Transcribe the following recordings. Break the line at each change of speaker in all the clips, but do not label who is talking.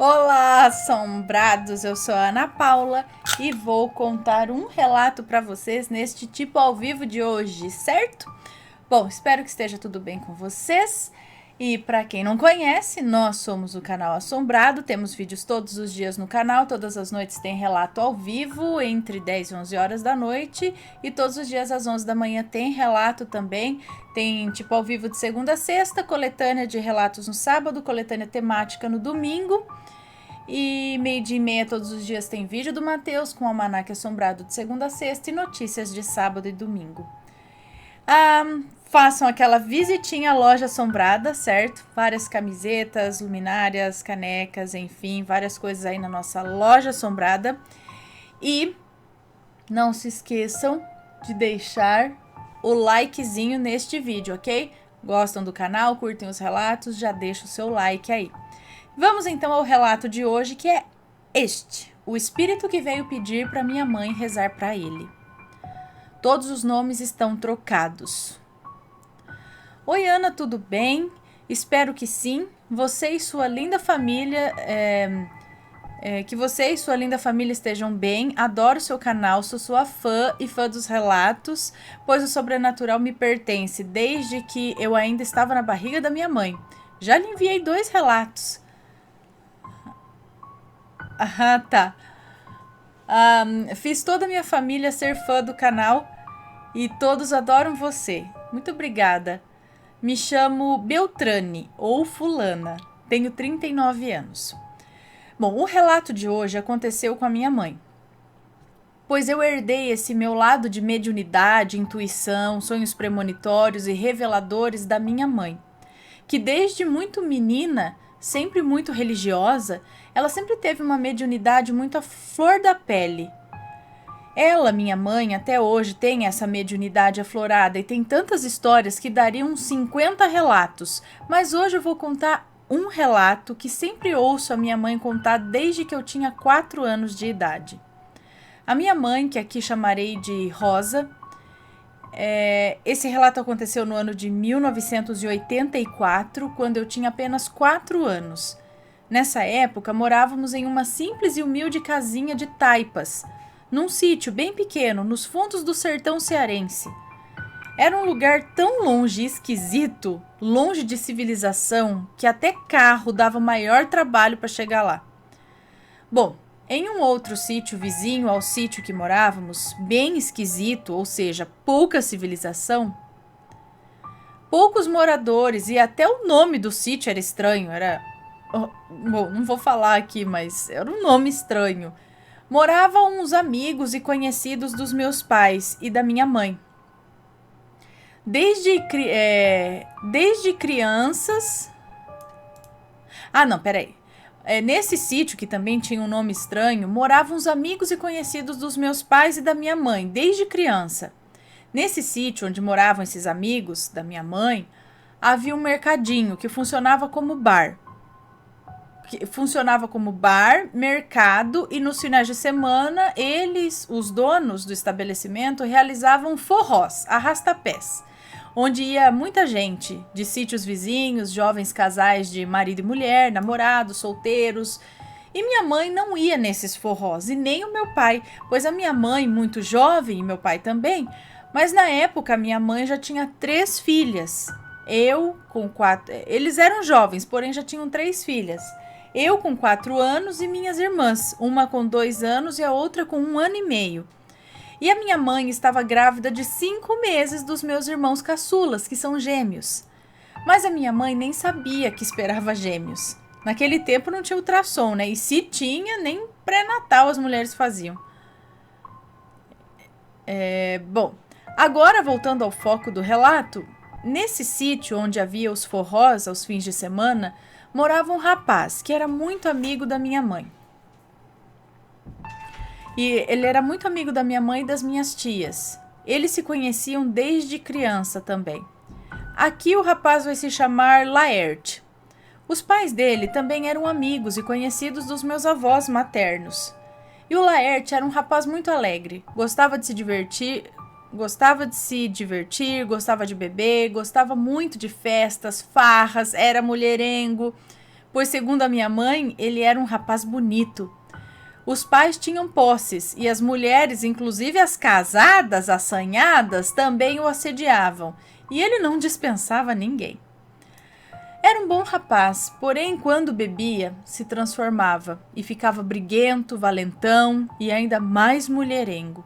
Olá, assombrados! Eu sou a Ana Paula e vou contar um relato para vocês neste tipo ao vivo de hoje, certo? Bom, espero que esteja tudo bem com vocês. E para quem não conhece, nós somos o canal Assombrado, temos vídeos todos os dias no canal, todas as noites tem relato ao vivo, entre 10 e 11 horas da noite, e todos os dias às 11 da manhã tem relato também, tem tipo ao vivo de segunda a sexta, coletânea de relatos no sábado, coletânea temática no domingo, e 12:30 e meia todos os dias tem vídeo do Matheus com o almanaque assombrado de segunda a sexta e notícias de sábado e domingo. Façam aquela visitinha à loja assombrada, certo? Várias camisetas, luminárias, canecas, enfim, várias coisas aí na nossa loja assombrada. E não se esqueçam de deixar o likezinho neste vídeo, ok? Gostam do canal, curtem os relatos, já deixa o seu like aí. Vamos então ao relato de hoje, que é este: o espírito que veio pedir para minha mãe rezar para ele. Todos os nomes estão trocados. Oi, Ana, tudo bem? Espero que sim. Você e sua linda família, que você e sua linda família estejam bem. Adoro seu canal, sou sua fã e fã dos relatos, pois o sobrenatural me pertence desde que eu ainda estava na barriga da minha mãe. Já lhe enviei 2 relatos. Tá. Fiz toda a minha família ser fã do canal e todos adoram você. Muito obrigada. Me chamo Beltrane ou Fulana. Tenho 39 anos. Bom, o relato de hoje aconteceu com a minha mãe, pois eu herdei esse meu lado de mediunidade, intuição, sonhos premonitórios e reveladores da minha mãe, que desde muito menina, sempre muito religiosa, ela sempre teve uma mediunidade muito à flor da pele. Ela, minha mãe, até hoje tem essa mediunidade aflorada e tem tantas histórias que dariam uns 50 relatos, mas hoje eu vou contar um relato que sempre ouço a minha mãe contar desde que eu tinha 4 anos de idade. A minha mãe, que aqui chamarei de Rosa, esse relato aconteceu no ano de 1984, quando eu tinha apenas 4 anos. Nessa época, morávamos em uma simples e humilde casinha de taipas, num sítio bem pequeno, nos fundos do sertão cearense. Era um lugar tão longe e esquisito, longe de civilização, que até carro dava maior trabalho para chegar lá. Bom, em um outro sítio vizinho ao sítio que morávamos, bem esquisito, ou seja, pouca civilização, poucos moradores e até o nome do sítio era estranho, bom, não vou falar aqui, mas era um nome estranho. Moravam uns amigos e conhecidos dos meus pais e da minha mãe. Desde crianças... não, peraí. Nesse sítio, que também tinha um nome estranho, moravam uns amigos e conhecidos dos meus pais e da minha mãe, desde criança. Nesse sítio onde moravam esses amigos da minha mãe, havia um mercadinho que funcionava como bar. Mercado, e nos finais de semana, eles, os donos do estabelecimento, realizavam forrós, arrastapés, onde ia muita gente de sítios vizinhos, jovens casais de marido e mulher, namorados, solteiros. E minha mãe não ia nesses forrós, e nem o meu pai, pois a minha mãe, muito jovem, e meu pai também, mas na época minha mãe já tinha 3 filhas. Eu com 4... Eles eram jovens, porém já tinham 3 filhas. Eu com 4 anos e minhas irmãs, uma com 2 anos e a outra com 1 ano e meio. E a minha mãe estava grávida de 5 meses dos meus irmãos caçulas, que são gêmeos. Mas a minha mãe nem sabia que esperava gêmeos. Naquele tempo não tinha ultrassom, né? E se tinha, nem pré-natal as mulheres faziam. Bom, agora voltando ao foco do relato, nesse sítio onde havia os forrós aos fins de semana, morava um rapaz que era muito amigo da minha mãe. E ele era muito amigo da minha mãe e das minhas tias. Eles se conheciam desde criança também. Aqui o rapaz vai se chamar Laerte. Os pais dele também eram amigos e conhecidos dos meus avós maternos. E o Laerte era um rapaz muito alegre, gostava de se divertir, gostava de beber, gostava muito de festas, farras, era mulherengo. pois segundo a minha mãe, ele era um rapaz bonito. Os pais tinham posses e as mulheres, inclusive as casadas, assanhadas, também o assediavam, e ele não dispensava ninguém. Era um bom rapaz, porém, quando bebia, se transformava e ficava briguento, valentão e ainda mais mulherengo.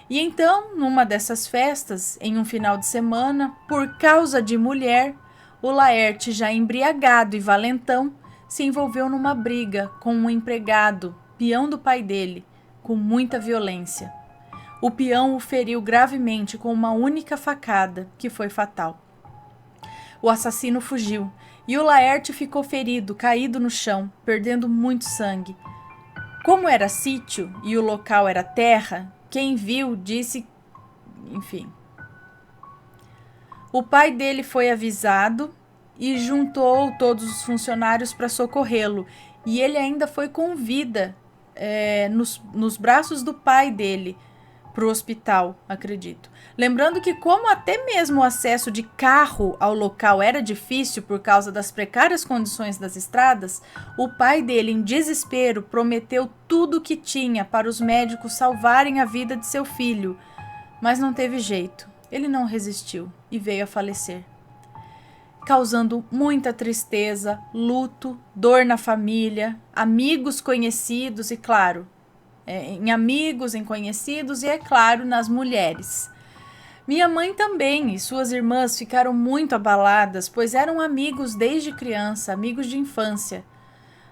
E então, numa dessas festas, em um final de semana, por causa de mulher, o Laerte, já embriagado e valentão, se envolveu numa briga com um empregado, peão do pai dele, com muita violência. O peão o feriu gravemente com uma única facada, que foi fatal. O assassino fugiu e o Laerte ficou ferido, caído no chão, perdendo muito sangue. Como era sítio e o local era terra, quem viu disse... Enfim. O pai dele foi avisado e juntou todos os funcionários para socorrê-lo. E ele ainda foi com vida nos braços do pai dele para o hospital, acredito. Lembrando que como até mesmo o acesso de carro ao local era difícil por causa das precárias condições das estradas, o pai dele, em desespero, prometeu tudo o que tinha para os médicos salvarem a vida de seu filho. Mas não teve jeito, ele não resistiu e veio a falecer, causando muita tristeza, luto, dor na família, amigos, conhecidos e, claro, em amigos, em conhecidos e, é claro, nas mulheres. Minha mãe também e suas irmãs ficaram muito abaladas, pois eram amigos desde criança, amigos de infância.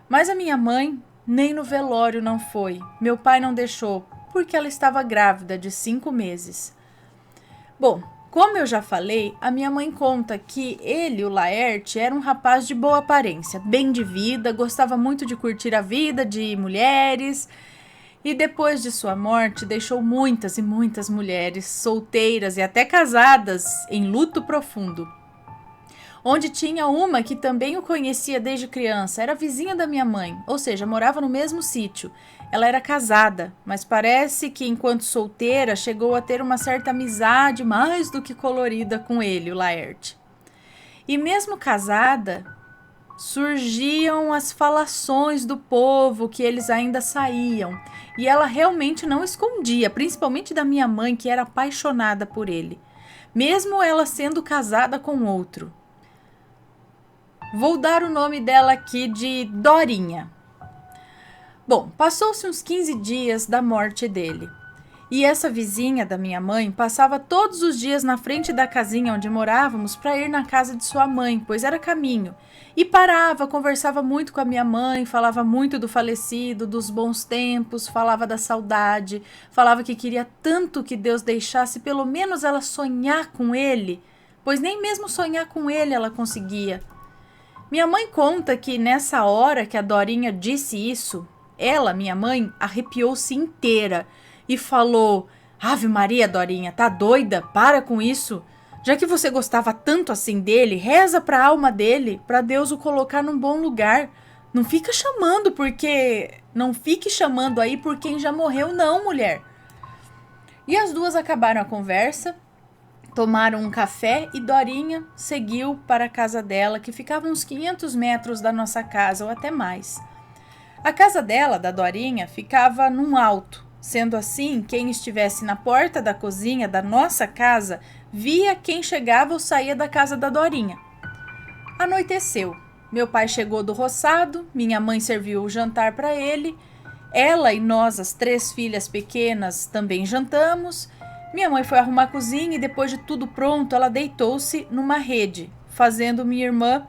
Mas a minha mãe nem no velório não foi. Meu pai não deixou, porque ela estava grávida de 5 meses. Bom, como eu já falei, a minha mãe conta que ele, o Laerte, era um rapaz de boa aparência, bem de vida, gostava muito de curtir a vida de mulheres. E depois de sua morte, deixou muitas e muitas mulheres solteiras e até casadas em luto profundo. Onde tinha uma que também o conhecia desde criança, era vizinha da minha mãe, ou seja, morava no mesmo sítio. Ela era casada, mas parece que enquanto solteira chegou a ter uma certa amizade mais do que colorida com ele, o Laerte. E mesmo casada, surgiam as falações do povo que eles ainda saíam. E ela realmente não escondia, principalmente da minha mãe, que era apaixonada por ele, mesmo ela sendo casada com outro. Vou dar o nome dela aqui de Dorinha. Bom, passou-se uns 15 dias da morte dele. E essa vizinha da minha mãe passava todos os dias na frente da casinha onde morávamos para ir na casa de sua mãe, pois era caminho. E parava, conversava muito com a minha mãe, falava muito do falecido, dos bons tempos, falava da saudade, falava que queria tanto que Deus deixasse pelo menos ela sonhar com ele, pois nem mesmo sonhar com ele ela conseguia. Minha mãe conta que nessa hora que a Dorinha disse isso, ela, minha mãe, arrepiou-se inteira e falou: Ave Maria, Dorinha, tá doida? Para com isso. Já que você gostava tanto assim dele, reza pra alma dele, pra Deus o colocar num bom lugar. Não fique chamando aí por quem já morreu não, mulher. E as duas acabaram a conversa, tomaram um café e Dorinha seguiu para a casa dela, que ficava uns 500 metros da nossa casa, ou até mais. A casa dela, da Dorinha, ficava num alto. Sendo assim, quem estivesse na porta da cozinha da nossa casa via quem chegava ou saía da casa da Dorinha. Anoiteceu. Meu pai chegou do roçado, minha mãe serviu o jantar para ele, ela e nós, as 3 filhas pequenas, também jantamos. Minha mãe foi arrumar a cozinha e depois de tudo pronto, ela deitou-se numa rede, fazendo minha irmã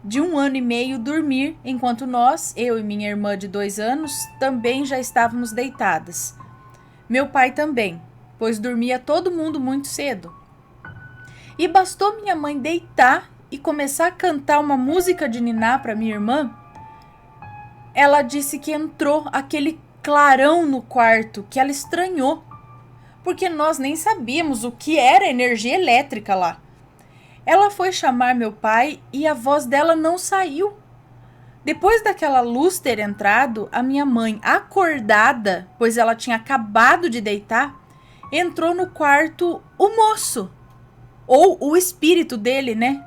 de 1 ano e meio dormir, enquanto nós, eu e minha irmã de 2 anos, também já estávamos deitadas. Meu pai também, pois dormia todo mundo muito cedo. E bastou minha mãe deitar e começar a cantar uma música de niná para minha irmã, ela disse que entrou aquele clarão no quarto que ela estranhou, porque nós nem sabíamos o que era energia elétrica lá. Ela foi chamar meu pai e a voz dela não saiu. Depois daquela luz ter entrado, a minha mãe, acordada, pois ela tinha acabado de deitar, entrou no quarto o moço, ou o espírito dele, né?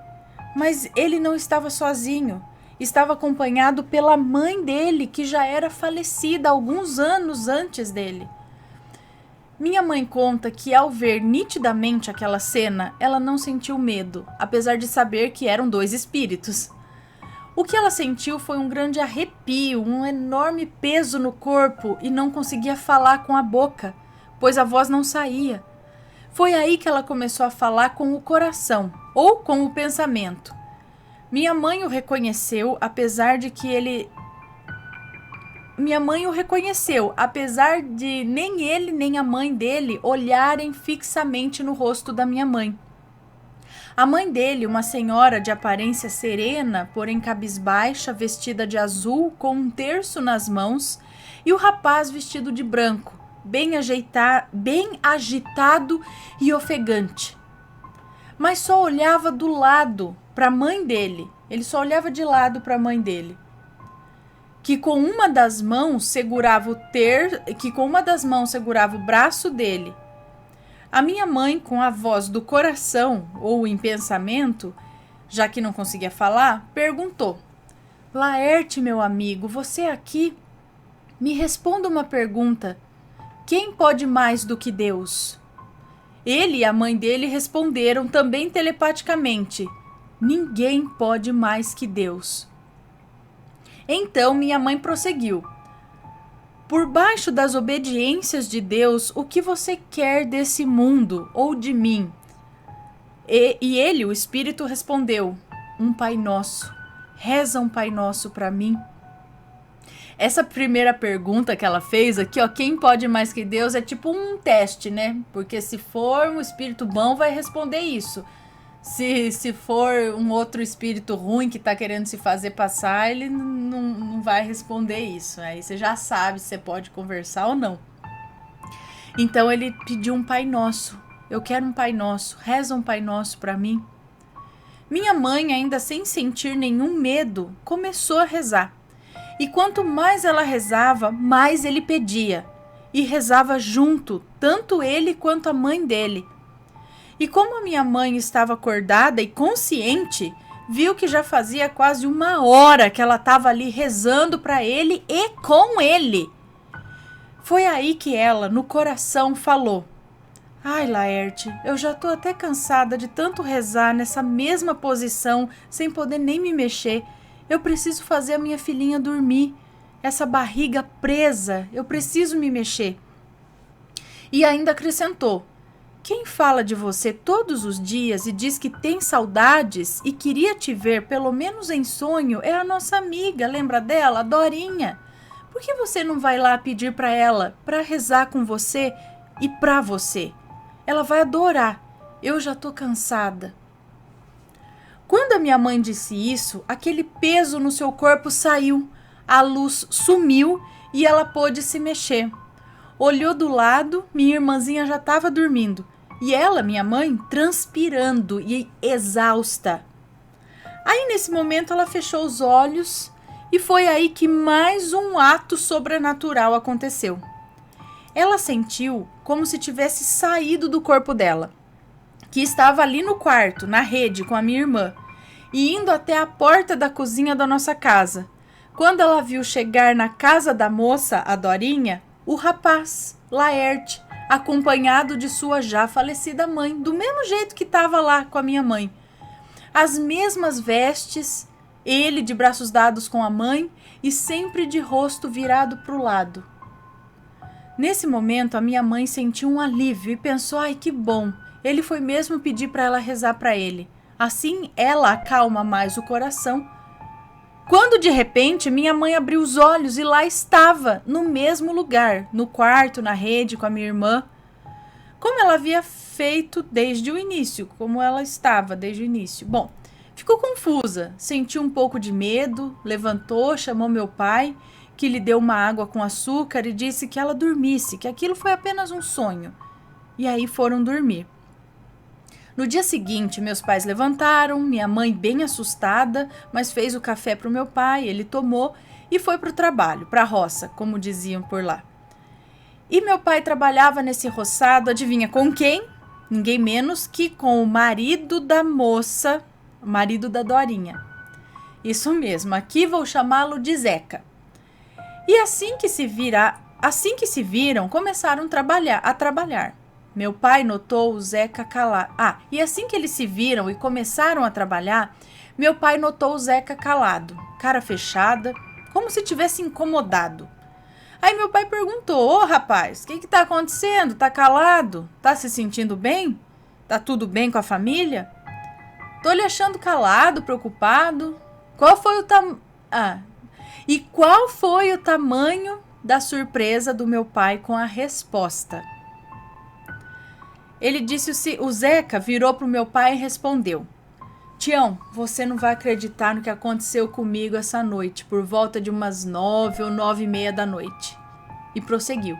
Mas ele não estava sozinho. estava acompanhado pela mãe dele, que já era falecida alguns anos antes dele. Minha mãe conta que ao ver nitidamente aquela cena, ela não sentiu medo, apesar de saber que eram dois espíritos. O que ela sentiu foi um grande arrepio, um enorme peso no corpo e não conseguia falar com a boca, pois a voz não saía. Foi aí que ela começou a falar com o coração, ou com o pensamento. Minha mãe o reconheceu, apesar de nem ele nem a mãe dele olharem fixamente no rosto da minha mãe. A mãe dele, uma senhora de aparência serena, porém cabisbaixa, vestida de azul, com um terço nas mãos, e o rapaz vestido de branco, bem agitado e ofegante. Mas só olhava do lado para a mãe dele. Ele só olhava de lado para a mãe dele, que com uma das mãos segurava o braço dele. A minha mãe, com a voz do coração ou em pensamento, já que não conseguia falar, perguntou: Laerte, meu amigo, você aqui? Me responda uma pergunta. Quem pode mais do que Deus? Ele e a mãe dele responderam também telepaticamente: ninguém pode mais que Deus. Então minha mãe prosseguiu: por baixo das obediências de Deus, o que você quer desse mundo ou de mim? E ele, o Espírito, respondeu: um Pai Nosso. Reza um Pai Nosso para mim. Essa primeira pergunta que ela fez aqui, ó, quem pode mais que Deus, é tipo um teste, né? Porque se for um espírito bom, vai responder isso. Se for um outro espírito ruim que tá querendo se fazer passar, ele não vai responder isso. Aí você já sabe se você pode conversar ou não. Então ele pediu um Pai Nosso. Eu quero um Pai Nosso. Reza um Pai Nosso para mim. Minha mãe, ainda sem sentir nenhum medo, começou a rezar. E quanto mais ela rezava, mais ele pedia. E rezava junto, tanto ele quanto a mãe dele. E como a minha mãe estava acordada e consciente, viu que já fazia quase 1 hora que ela estava ali rezando para ele e com ele. Foi aí que ela, no coração, falou: ai, Laerte, eu já tô até cansada de tanto rezar nessa mesma posição, sem poder nem me mexer. Eu preciso fazer a minha filhinha dormir. Essa barriga presa, eu preciso me mexer. E ainda acrescentou: quem fala de você todos os dias e diz que tem saudades e queria te ver pelo menos em sonho é a nossa amiga, lembra dela, a Dorinha? Por que você não vai lá pedir para ela, para rezar com você e para você? Ela vai adorar. Eu já tô cansada. Quando a minha mãe disse isso, aquele peso no seu corpo saiu, a luz sumiu e ela pôde se mexer. Olhou do lado, minha irmãzinha já estava dormindo. E ela, minha mãe, transpirando e exausta. Aí, nesse momento, ela fechou os olhos e foi aí que mais um ato sobrenatural aconteceu. Ela sentiu como se tivesse saído do corpo dela, que estava ali no quarto, na rede, com a minha irmã, e indo até a porta da cozinha da nossa casa. Quando ela viu chegar na casa da moça, a Dorinha, o rapaz, Laerte, acompanhado de sua já falecida mãe, do mesmo jeito que estava lá com a minha mãe. As mesmas vestes, ele de braços dados com a mãe e sempre de rosto virado para o lado. Nesse momento, a minha mãe sentiu um alívio e pensou: ai, que bom, ele foi mesmo pedir para ela rezar para ele. Assim, ela acalma mais o coração. Quando de repente minha mãe abriu os olhos e lá estava, no mesmo lugar, no quarto, na rede, com a minha irmã, como ela havia feito desde o início, como ela estava desde o início. Bom, ficou confusa, sentiu um pouco de medo, levantou, chamou meu pai, que lhe deu uma água com açúcar e disse que ela dormisse, que aquilo foi apenas um sonho. E aí foram dormir. No dia seguinte, meus pais levantaram, minha mãe bem assustada, mas fez o café para o meu pai, ele tomou e foi para o trabalho, para a roça, como diziam por lá. E meu pai trabalhava nesse roçado, adivinha com quem? Ninguém menos que com o marido da moça, o marido da Dorinha. Isso mesmo, aqui vou chamá-lo de Zeca. E assim que se viram, começaram a trabalhar. Meu pai notou o Zeca calado. E assim que eles se viram e começaram a trabalhar, meu pai notou o Zeca calado, cara fechada, como se tivesse incomodado. Aí meu pai perguntou: ô rapaz, o que tá acontecendo? Tá calado? Tá se sentindo bem? Tá tudo bem com a família? Tô lhe achando calado, preocupado. Qual foi o E qual foi o tamanho da surpresa do meu pai com a resposta? Ele disse, o Zeca virou pro meu pai e respondeu: Tião, você não vai acreditar no que aconteceu comigo essa noite, por volta de umas 9 ou 9:30 da noite. E prosseguiu: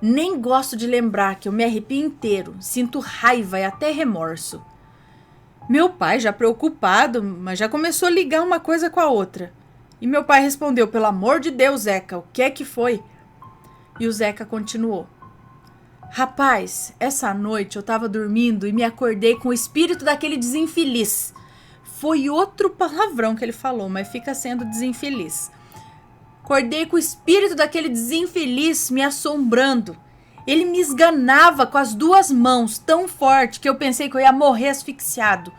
nem gosto de lembrar que eu me arrepio inteiro, sinto raiva e até remorso. Meu pai, já preocupado, mas já começou a ligar uma coisa com a outra. E meu pai respondeu: pelo amor de Deus, Zeca, o que é que foi? E o Zeca continuou: rapaz, essa noite eu tava dormindo e me acordei com o espírito daquele desinfeliz. Foi outro palavrão que ele falou, mas fica sendo desinfeliz. Acordei com o espírito daquele desinfeliz me assombrando. Ele me esganava com as 2 mãos tão forte que eu pensei que eu ia morrer asfixiado.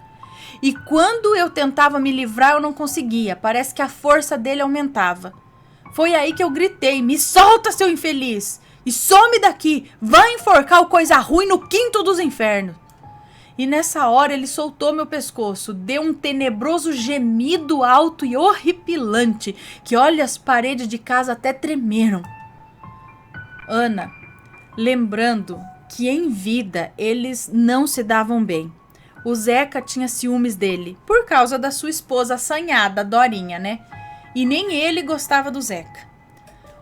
E quando eu tentava me livrar, eu não conseguia. Parece que a força dele aumentava. Foi aí que eu gritei: me solta, seu infeliz! E some daqui! Vai enforcar o coisa ruim no quinto dos infernos! E nessa hora ele soltou meu pescoço, deu um tenebroso gemido alto e horripilante, que olha, as paredes de casa até tremeram. Ana, lembrando que em vida eles não se davam bem. O Zeca tinha ciúmes dele, por causa da sua esposa assanhada, Dorinha, né? E nem ele gostava do Zeca.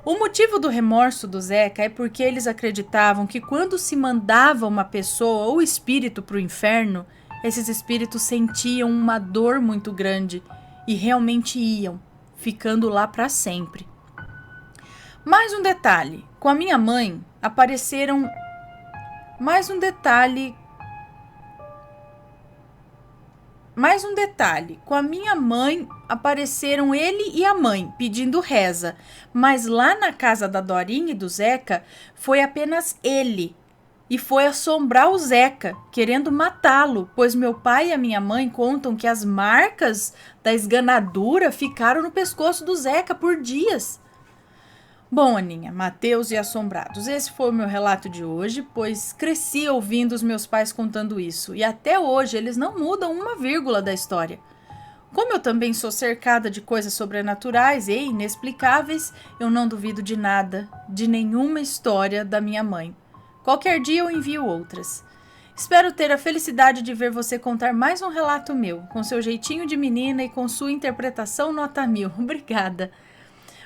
O motivo do remorso do Zeca é porque eles acreditavam que quando se mandava uma pessoa ou espírito para o inferno, esses espíritos sentiam uma dor muito grande e realmente iam, ficando lá para sempre. Mais um detalhe, com a minha mãe apareceram... Mais um detalhe, com a minha mãe apareceram ele e a mãe pedindo reza, mas lá na casa da Dorinha e do Zeca foi apenas ele, e foi assombrar o Zeca, querendo matá-lo, pois meu pai e a minha mãe contam que as marcas da esganadura ficaram no pescoço do Zeca por dias. Bom, Aninha, Mateus e Assombrados, esse foi o meu relato de hoje, pois cresci ouvindo os meus pais contando isso, e até hoje eles não mudam uma vírgula da história. Como eu também sou cercada de coisas sobrenaturais e inexplicáveis, eu não duvido de nada, de nenhuma história da minha mãe. Qualquer dia eu envio outras. Espero ter a felicidade de ver você contar mais um relato meu, com seu jeitinho de menina e com sua interpretação nota 1000. Obrigada!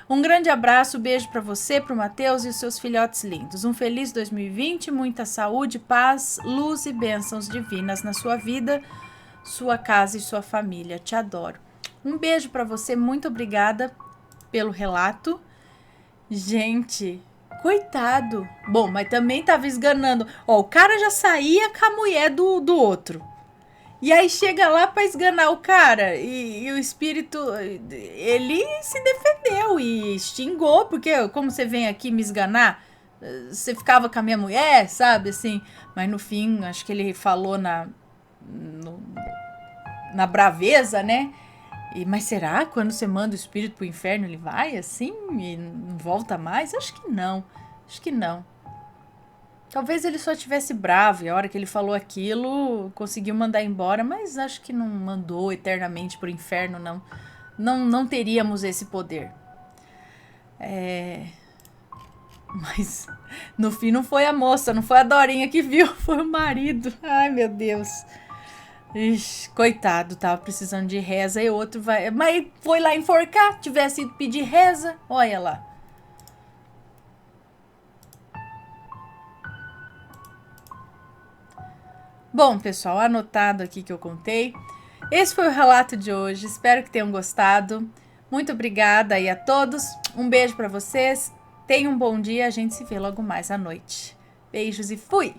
Um grande abraço, beijo para você, para o Mateus e os seus filhotes lindos. Um feliz 2020, muita saúde, paz, luz e bênçãos divinas na sua vida, sua casa e sua família. Te adoro. Um beijo para você, muito obrigada pelo relato. Gente, coitado. Bom, mas também tava esganando. Ó, o cara já saía com a mulher do outro. E aí chega lá pra esganar o cara e o espírito, ele se defendeu e xingou, porque como você vem aqui me esganar, você ficava com a minha mulher, sabe, assim. Mas no fim, acho que ele falou na braveza, né? Mas será que quando você manda o espírito pro inferno ele vai assim e não volta mais? Acho que não. Talvez ele só estivesse bravo e a hora que ele falou aquilo conseguiu mandar embora, mas acho que não mandou eternamente pro inferno, não. Não teríamos esse poder. Mas no fim não foi a moça, não foi a Dorinha que viu, foi o marido. Ai, meu Deus. Ixi, coitado, tava precisando de reza e outro vai... Mas foi lá enforcar, tivesse ido pedir reza, olha lá. Bom, pessoal, anotado aqui que eu contei. Esse foi o relato de hoje. Espero que tenham gostado. Muito obrigada aí a todos. Um beijo para vocês. Tenham um bom dia. A gente se vê logo mais à noite. Beijos e fui!